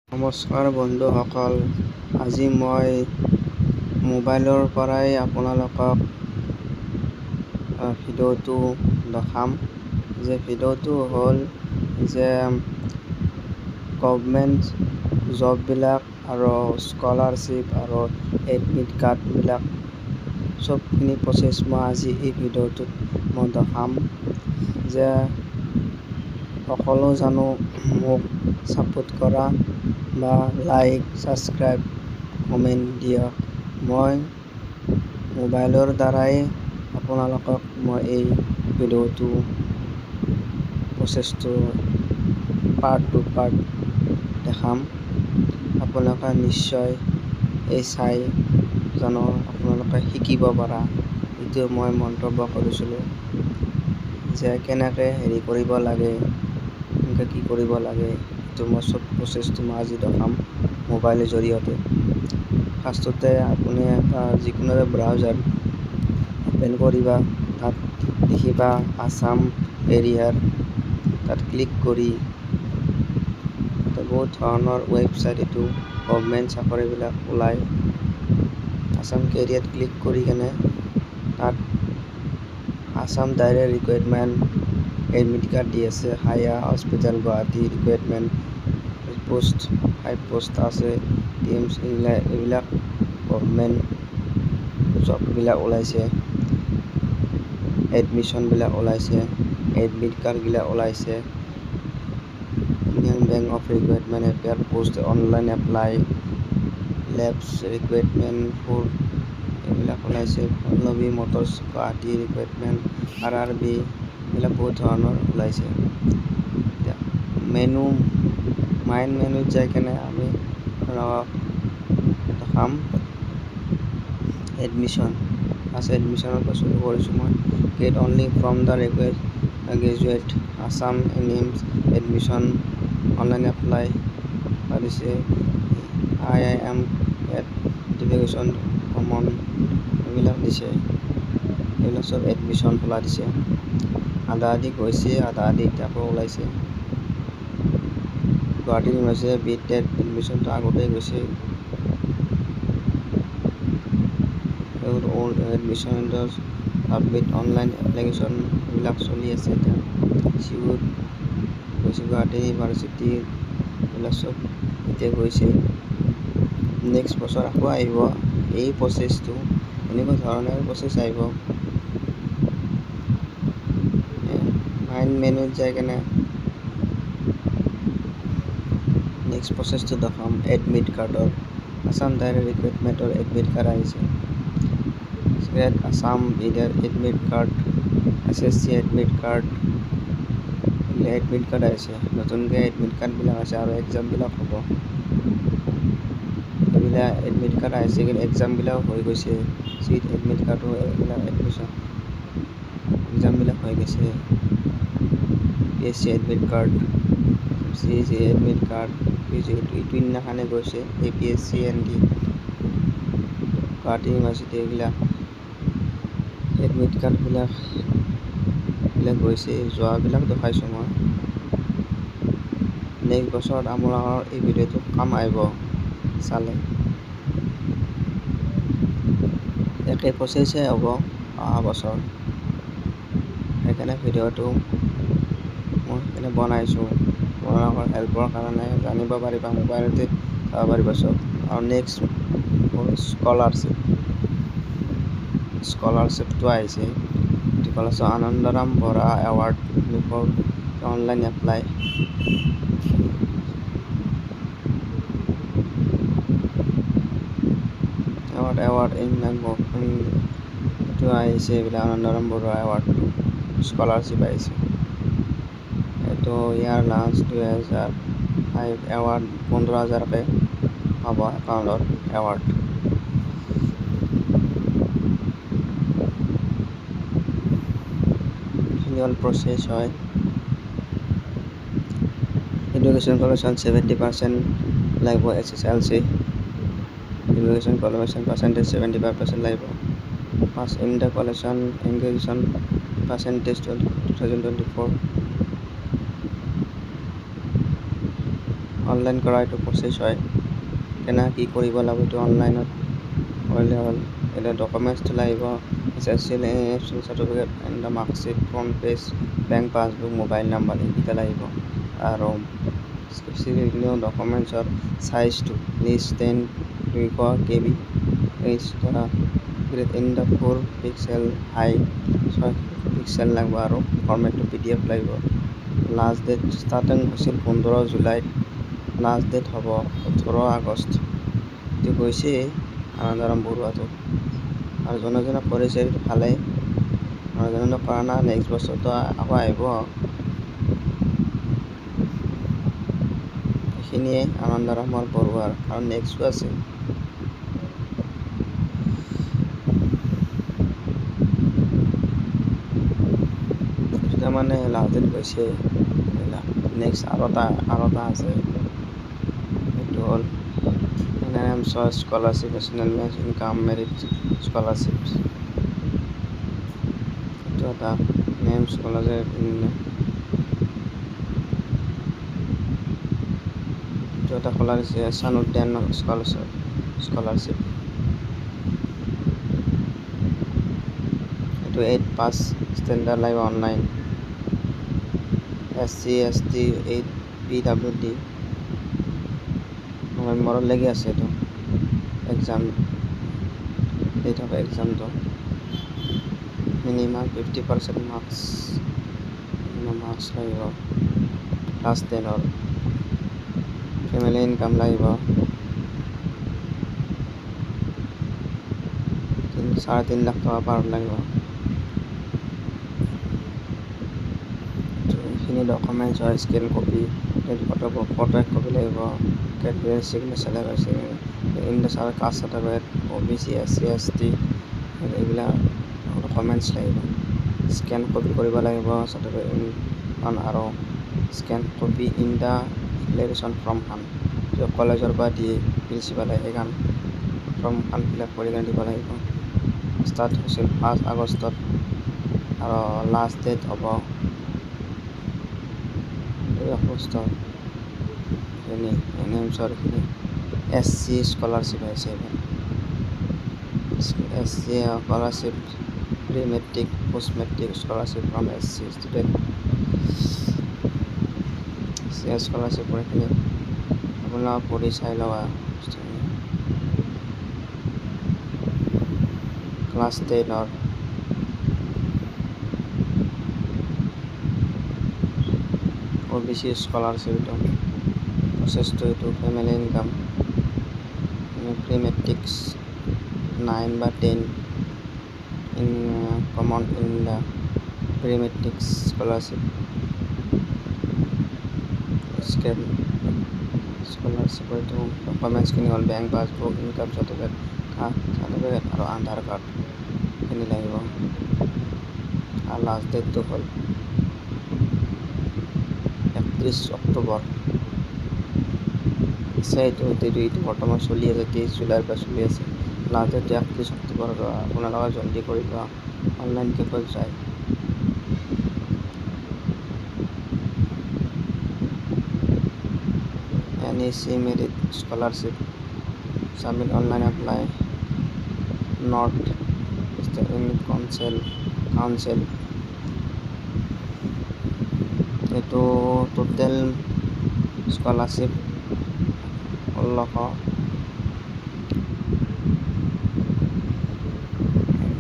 নমস্কাৰ বন্ধুসকল, আজি মই মোবাইলৰ পৰাই আপোনালোকক ভিডিঅ'টো দেখাম। ভিডিঅ'টো হ'ল যে গভৰ্ণমেণ্ট জববিলাক আৰু স্কলাৰশ্বিপ আৰু এডমিট কাৰ্ডবিলাক চবখিনি প্ৰচেছ মই আজি এই ভিডিঅ'টোত মই দেখাম। যে সকলো জানো মোক ছাপোৰ্ট কৰা বা লাইক, ছাবস্ক্ৰাইব, কমেণ্ট দিয়ক। মই মোবাইলৰ দ্বাৰাই আপোনালোকক মই এই ভিডিঅ'টো প্ৰচেছটো পাৰ্ট টু পাৰ্ট দেখাম। আপোনালোকে নিশ্চয় এই চাই জানো আপোনালোকে শিকিব পাৰা। এইটো মই মন্তব্য কৰিছিলোঁ যে কেনেকৈ কৰিব লাগে, কেনেকৈ কি কৰিব লাগে। এইটো মই চব প্ৰচেছটো মই আজি দেখাম মোবাইলৰ জৰিয়তে। ফাৰ্ষ্টতে আপুনি যিকোনো এটা ব্ৰাউজাৰ অ'পেন কৰিবা, তাত লিখিবা আছাম এৰিয়াৰ, তাত ক্লিক কৰি তাতে বহুত ধৰণৰ ৱেবছাইট, এইটো গভৰ্ণমেণ্ট চাকৰিবিলাক ওলায়। আছাম কেৰিয়াৰত ক্লিক কৰি কেনে তাত Assam direct recruitment admit card দি আছে। হায়া hospital Guwahati recruitment post 5 post আছে। TMC এইবিলাক গভৰ্ণমেণ্ট জববিলাক ওলাইছে, এডমিশ্যনবিলাক ওলাইছে, এডমিট কাৰ্ডবিলাক ওলাইছে। Indian bank of recruitment appear post online apply, লেবছ ৰিকুৱাৰমেণ্ট ফৰ এইবিলাক ওলাইছে। Pallavi motors Guwahati recruitment, RRB এইবিলাক বহুত ধৰণৰ ওলাইছে। এতিয়া মাইন মেনুত যাই কেনে আমি দেখাম এডমিশ্যন। এডমিশ্যনৰ পৰা শুৰু কৰিছোঁ মই। Get only from the graduate Assam এনিমছ এডমিশ্যন অনলাইন এপ্লাই দিছে। IIM নটিফিকেশ্যন কমন এইবিলাক দিছে। এইবিলাক চব এডমিশ্যন খোলা দিছে। আধা আধি গৈছে, আধা আধি এতিয়া আকৌ ওলাইছে। গুৱাহাটী ইউনিভাৰ্চিটি BTET এডমিশ্যনটো আগতেই গৈছে। এডমিশ্যন ছাবমিট অনলাইন এপ্লিকেশ্যন এইবিলাক চলি আছে এতিয়া। চিউত গৈছে, গুৱাহাটী ইউনিভাৰ্চিটি এইবিলাক চব এতিয়া গৈছে। নেক্সট বছৰ আকৌ আহিব এই প্ৰচেছটো, এনেকুৱা ধৰণৰ প্ৰচেছ আহিব। মাইন মেনুত যাই কেনে নেক্সট প্ৰচেছটো দেখাম। এডমিট কাৰ্ডৰ আছাম ডাইৰেক্ট ৰিকুৱাৰমেণ্টৰ এডমিট কাৰ্ড আহিছে। Assam admit card, SSC admit card, admit card আহিছে। নতুনকৈ এডমিট কাৰ্ডবিলাক আছে আৰু এক্সামবিলাক হ'ব। এইবিলাক এডমিট কাৰ্ড আহিছে, কিন্তু এক্সামবিলাক হৈ গৈছে। চিট এডমিট কাৰ্ডো এইবিলাক এডমিশ্যন এক্সামবিলাক হৈ গৈছে। PSC admit card, CAC admit card এইটো দিনাখনে গৈছে। APSC ND গুৱাহাটী ইউনিভাৰ্চিটি এইবিলাক এডমিট কাৰ্ডবিলাক গৈছে। যোৱাবিলাক দেখাইছোঁ মই। নেক্সট বছৰত আপোনালোকৰ এই ভিডিঅ'টো কাম আহিব চালে। একে প্ৰচেছে হ'ব অহা বছৰ। সেইকাৰণে ভিডিঅ'টো মই সেইকাৰণে বনাইছোঁ আপোনালোকৰ হেল্পৰ কাৰণে। জানিব পাৰিবা, মোবাইলতে চাব পাৰিবা চব। আৰু নেক্সট হ'ল স্কলাৰশ্বিপটো আহিছে। Anandaram Bora award for online apply. Award এইটো আহিছে। এইবিলাক আনন্দৰাম বৰুৱা এৱাৰ্ডটো স্কলাৰশ্বিপ আহিছে। এইটো ইয়াৰ লাঞ্চ 2005 এৱাৰ্ড 15,000কৈ হ'ব একাউণ্টত এৱাৰ্ড। এনুৱেল প্ৰচেছ হয়। এডুকেশ্যন কোৱালিফিকেশ্যন 70% লাগিব। SSLC এডুকেশ্যন কোৱালিফিকেশ্যন পাৰ্চেণ্টেজ 75% লাগিব। First in the qualification graduation percentage 2024। Online কৰা এইটো প্ৰচেছ হয় কেনে কি কৰিব লাগিব এইটো অনলাইনত কৰিলে হ'ল এতিয়া ডকুমেণ্টছটো লাগিব SSL certificate and the marksheet front page bank passbook mobile number এইকেইটা লাগিব আৰু স্পেচিফিকলি ডকুমেণ্টছৰ চাইজটো list 200 KB grade in the 4 pixel height 6 pixel লাগিব আৰু ফৰ্মেটটো PDF লাগিব লাষ্ট ডেট ষ্টাৰ্টিং হৈছিল 15 জুলাইত লাষ্ট ডেট হ'ব 18 আগষ্ট এইটো গৈছে আনন্দৰাম বৰুৱাটো আৰু যোনে কৰিছে এইটো ভালেই আৰু যোনে কৰা নাই নেক্সট বছৰতো আকৌ আহিব এইখিনিয়ে আনন্দৰামৰ বৰুৱাৰ আৰু নেক্সটো আছে মানে লাষ্ট ডেট গৈছে নেক্সট আৰু এটা আছে এইটো হ'ল scholarship national income merit scholarship এইটো এটা নেম স্কলাৰশ্বিপ এইটো এটা খোলা দিছে চান উদ্যান স্কলাৰশ্বিপ এইটো 8 পাছ ষ্টেণ্ডাৰ্ড লাগিব অনলাইন SC ST 8 PWD নৱেম্বৰলৈকে আছে এইটো এক্সাম ডেট অফ এক্সামটো মিনিমাম 50% মাৰ্কছ লাগিব ক্লাছ 10ৰ ফেমিলি ইনকাম লাগিব 3.5 লাখ টকা পাৰ লাগিব এইখিনি ডকুমেণ্টছ হয় স্কেন কপি ফটো এক কপি লাগিব কেটেগৰী চিগনেচাৰ ইণ্ডাছৰ caste certificate OBC SC ST এইবিলাক ডকুমেণ্টছ লাগিব স্কেন কপি কৰিব লাগিব চাৰ্টিফিকেট আৰু scan copy in the declaration ফৰ্মখন কলেজৰ পৰা দিয়ে প্ৰিন্সিপালে সেইখন ফৰ্মখন ফিল আপ কৰি দিব লাগিব ষ্টাৰ্ট হৈছিল 5 আগষ্টত আৰু লাষ্ট ডেট হ'ব 2 আগষ্টত এইখিনি SC স্কলাৰশ্বিপ আহিছে SC scholarship pre matric post matric scholarship from SC student স্কলাৰশ্বিপৰ এইখিনি আপোনালোকে পঢ়ি চাই লওক ক্লাছ 10ৰ OBC স্কলাৰশ্বিপ এইটো প্ৰচেছটো এইটো ফেমিলি ইনকাম প্ৰি মেট্ৰিক্স 9 বা 10 in common in the pre matrix scholarship স্কলাৰশ্বিপৰ এইটো ডকুমেণ্টছখিনি হ'ল বেংক পাছবুক ইনকাম চাৰ্টিফিকেট আৰু আধাৰ কাৰ্ড এইখিনি লাগিব আৰু লাষ্ট ডেটটো হ'ল 31 অক্টোবৰ আছে এইটো বৰ্তমান চলি আছে 23 জুলাইৰ পৰা চলি আছে লাষ্ট ডেট 31 অক্টোবৰ আপোনালোকে জলদি কৰি লোৱা অনলাইন কেবল যায় NEC merit scholarship submit online apply North Eastern Council এইটো টোটেল স্কলাৰশ্বিপ 1600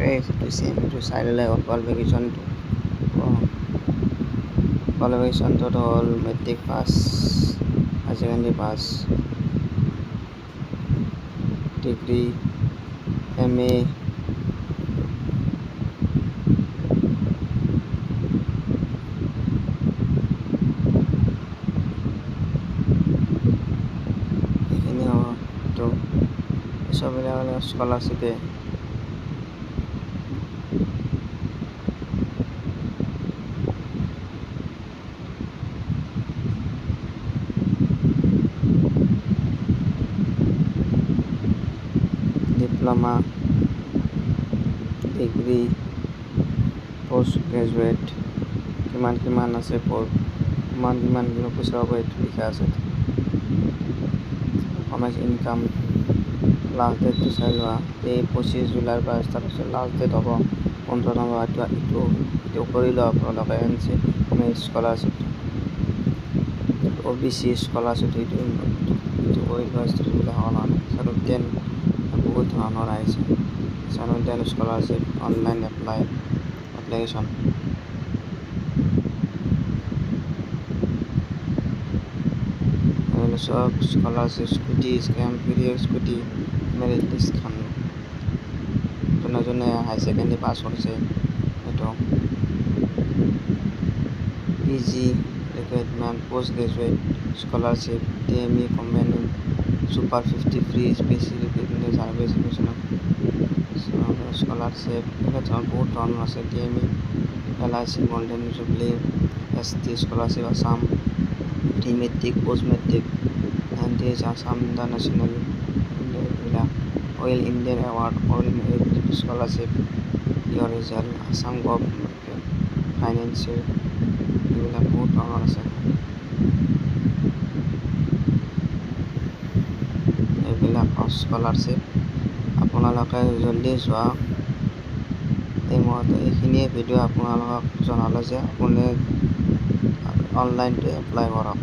এইটো চাই ল'লে হ'ল কোৱালিফিকেশ্যনটো হ'ল matric pass higher secondary pass degree MA এইখিনি হ'ব তো চববিলাক হ'লে স্কলাৰশ্বিপে ডিপ্ল'মা ডিগ্ৰী পোষ্ট গ্ৰেজুৱেট কিমান আছে কিমান পইচা হ'ব এইটো লিখা আছে much income লাষ্ট ডেটটো চাই লোৱা এই 25 জুলাইৰ পৰা ষ্টাৰ্ট হৈছে লাষ্ট ডেট হ'ব 15 নম্বৰ এইটো কৰি লোৱা আপোনালোকে NC স্কলাৰশ্বিপ OBC স্কলাৰশ্বিপ এইটো কৰি লোৱা ষ্টুডেণ্টবিলাকৰ কাৰণে আৰু 10 বহুত ধৰণৰ আহিছে আৰু 10 স্কলাৰশ্বিপ অনলাইন এপ্লিকেশ্যন সব scholarship scooty scam period scooty merit list খান জনে হাই সেকেন্ডারি পাস করছে এটা PG recruitment post graduate scholarship DME combining super 50 free special recruitment service scholarship এটা বহুত ধৰণৰ আছে DME LIC golden jubilee ST scholarship Assam pre matric post matric Assam National Oil Indian Award Oil Scholarship Your Result Assam Government Financial এইবিলাক বহুত ধৰণৰ আছে এইবিলাক scholarship আপোনালোকে জলদি চোৱা এই মুহূৰ্তে এইখিনিয়ে ভিডিঅ' আপোনালোকক জনালোঁ যে আপুনি অনলাইনটো এপ্লাই কৰক